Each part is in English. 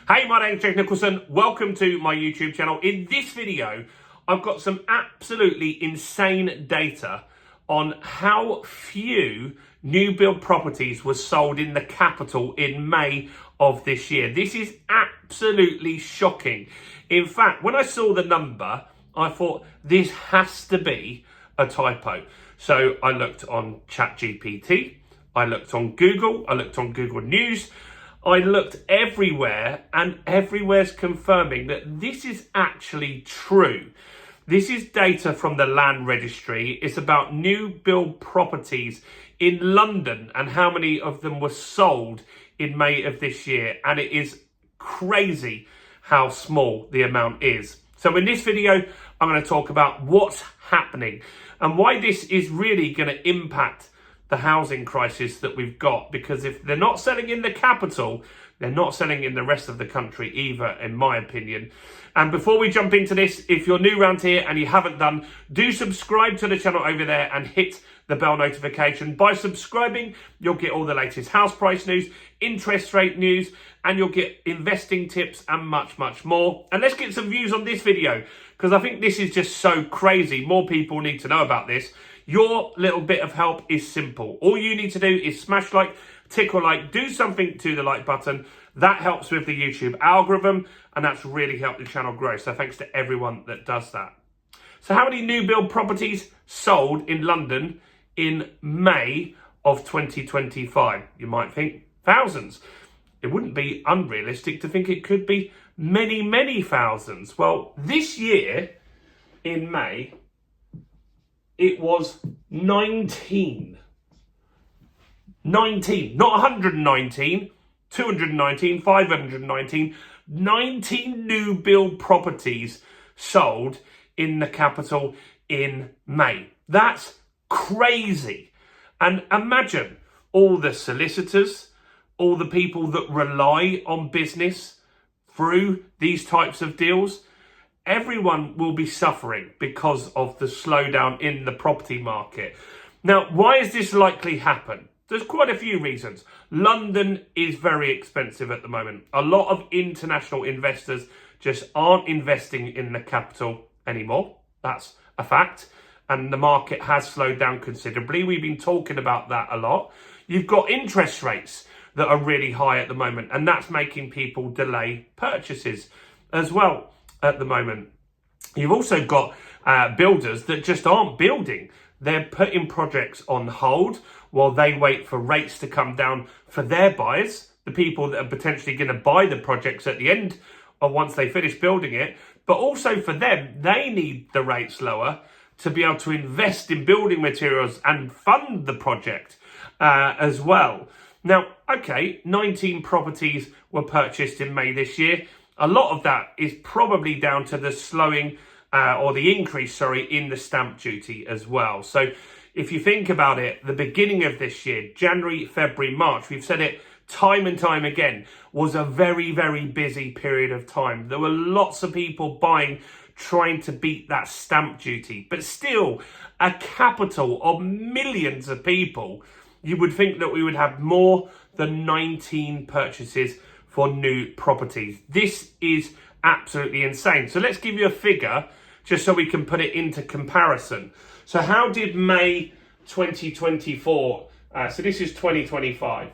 Hey, my name's Jake Nicholson. Welcome to my YouTube channel. In this video, I've got some absolutely insane data on how few new build properties were sold in the capital in May of this year. This is absolutely shocking. In fact, when I saw the number, I thought this has to be a typo. So I looked on ChatGPT, I looked on Google, I looked on Google News, I looked everywhere, and everywhere's confirming that this is actually true. This is data from the Land Registry. It's about new build properties in London and how many of them were sold in May of this year. And it is crazy how small the amount is. So in this video, I'm going to talk about what's happening and why this is really going to impact the housing crisis that we've got, because if they're not selling in the capital, they're not selling in the rest of the country either, in my opinion. And before we jump into this, if you're new around here and you haven't done, do subscribe to the channel over there and hit the bell notification. By subscribing, you'll get all the latest house price news, interest rate news, and you'll get investing tips and much, much more. And let's get some views on this video, because I think this is just so crazy. More people need to know about this. Your little bit of help is simple. All you need to do is smash like, tickle like, do something to the like button. That helps with the YouTube algorithm, and that's really helped the channel grow. So thanks to everyone that does that. So how many new build properties sold in London in May of 2025? You might think thousands. It wouldn't be unrealistic to think it could be many, many thousands. Well, this year in May, it was 19, not 119, 219, 519, 19 new build properties sold in the capital in May. That's crazy. And imagine all the solicitors, all the people that rely on business through these types of deals. Everyone will be suffering because of the slowdown in the property market. Now, why is this likely happen? There's quite a few reasons. London is very expensive at the moment. A lot of international investors just aren't investing in the capital anymore. That's a fact. And the market has slowed down considerably. We've been talking about that a lot. You've got interest rates that are really high at the moment, and that's making people delay purchases as well at the moment. You've also got builders that just aren't building. They're putting projects on hold while they wait for rates to come down for their buyers, the people that are potentially going to buy the projects at the end or once they finish building it. But also for them, they need the rates lower to be able to invest in building materials and fund the project as well. Now, okay, 19 properties were purchased in May this year. A lot of that is probably down to the slowing or the increase, in the stamp duty as well. So if you think about it, the beginning of this year, January, February, March, we've said it time and time again, was a very, very busy period of time. There were lots of people buying, trying to beat that stamp duty. But still, a capital of millions of people, you would think that we would have more than 19 purchases for new properties. This is absolutely insane. So let's give you a figure just so we can put it into comparison. So how did May 2024, so this is 2025.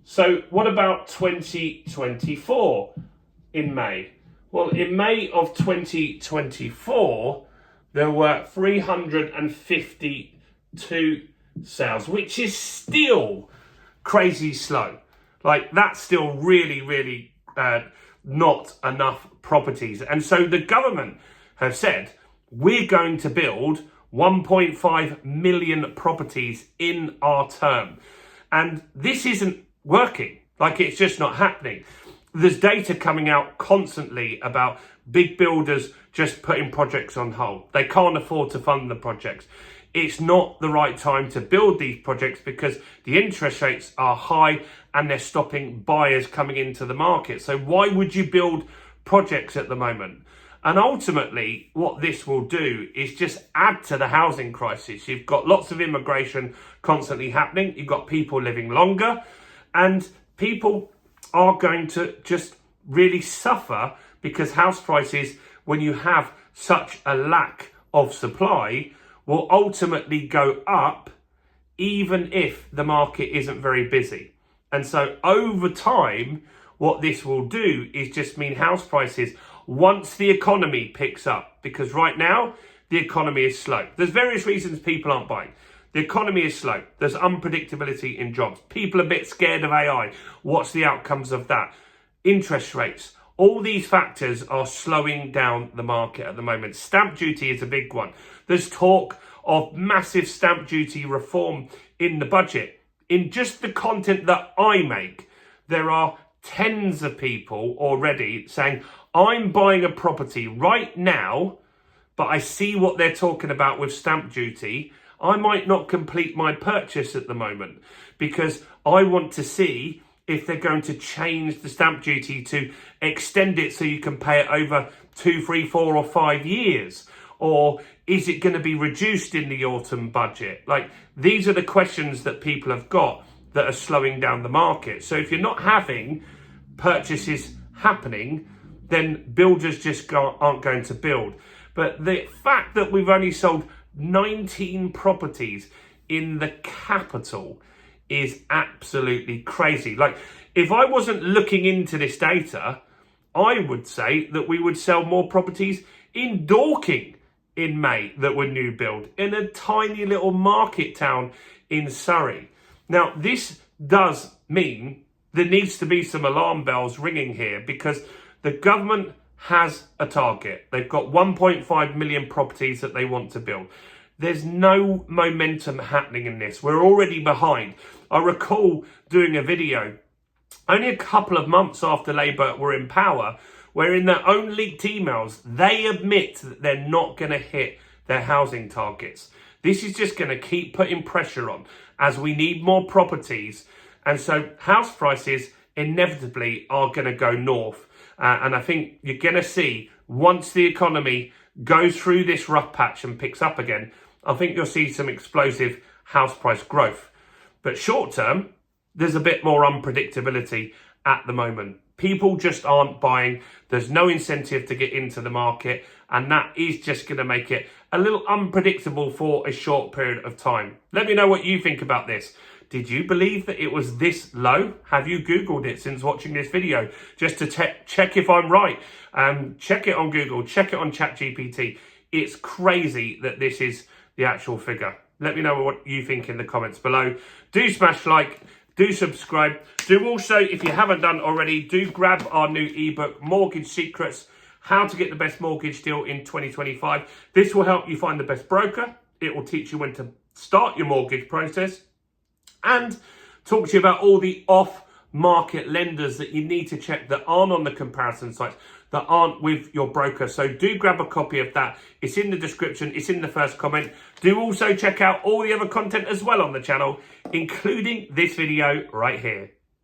So what about 2024 in May? Well, in May of 2024, there were 352 sales, which is still crazy slow. Like, that's still really, really not enough properties. And so the government have said, we're going to build 1.5 million properties in our term. And this isn't working. Like, it's just not happening. There's data coming out constantly about big builders just putting projects on hold. They can't afford to fund the projects. It's not the right time to build these projects because the interest rates are high and they're stopping buyers coming into the market. So why would you build projects at the moment? And ultimately, what this will do is just add to the housing crisis. You've got lots of immigration constantly happening. You've got people living longer, and people are going to just really suffer, because house prices, when you have such a lack of supply, will ultimately go up even if the market isn't very busy. And so over time, what this will do is just mean house prices, once the economy picks up, because right now the economy is slow. There's various reasons people aren't buying. The economy is slow. There's unpredictability in jobs. People are a bit scared of AI. What's the outcomes of that? Interest rates. All these factors are slowing down the market at the moment. Stamp duty is a big one. There's talk of massive stamp duty reform in the budget. In just the content that I make, there are tens of people already saying, I'm buying a property right now, but I see what they're talking about with stamp duty. I might not complete my purchase at the moment because I want to see if they're going to change the stamp duty to extend it so you can pay it over 2, 3, 4 or 5 years. Or is it going to be reduced in the autumn budget? Like, these are the questions that people have got that are slowing down the market. So if you're not having purchases happening, then builders just aren't going to build. But the fact that we've only sold 19 properties in the capital is absolutely crazy. Like, if I wasn't looking into this data, I would say that we would sell more properties in Dorking in May that were new build, in a tiny little market town in Surrey. Now, this does mean there needs to be some alarm bells ringing here, because the government has a target. They've got 1.5 million properties that they want to build. There's no momentum happening in this. We're already behind. I recall doing a video only a couple of months after Labour were in power, where in their own leaked emails, they admit that they're not going to hit their housing targets. This is just going to keep putting pressure on as we need more properties. And so house prices inevitably are going to go north. And I think you're going to see, once the economy goes through this rough patch and picks up again, I think you'll see some explosive house price growth. But short term, there's a bit more unpredictability at the moment. People just aren't buying. There's no incentive to get into the market. And that is just going to make it a little unpredictable for a short period of time. Let me know what you think about this. Did you believe that it was this low? Have you Googled it since watching this video? Just to check if I'm right. Check it on Google. Check it on ChatGPT. It's crazy that this is the actual figure. Let me know what you think in the comments below. Do smash like. Do subscribe. Do also, if you haven't done already, do grab our new ebook, Mortgage Secrets, How to Get the Best Mortgage Deal in 2025. This will help you find the best broker. It will teach you when to start your mortgage process and talk to you about all the off-market lenders that you need to check that aren't on the comparison sites, that aren't with your broker. So do grab a copy of that. It's in the description. It's in the first comment. Do also check out all the other content as well on the channel, including this video right here.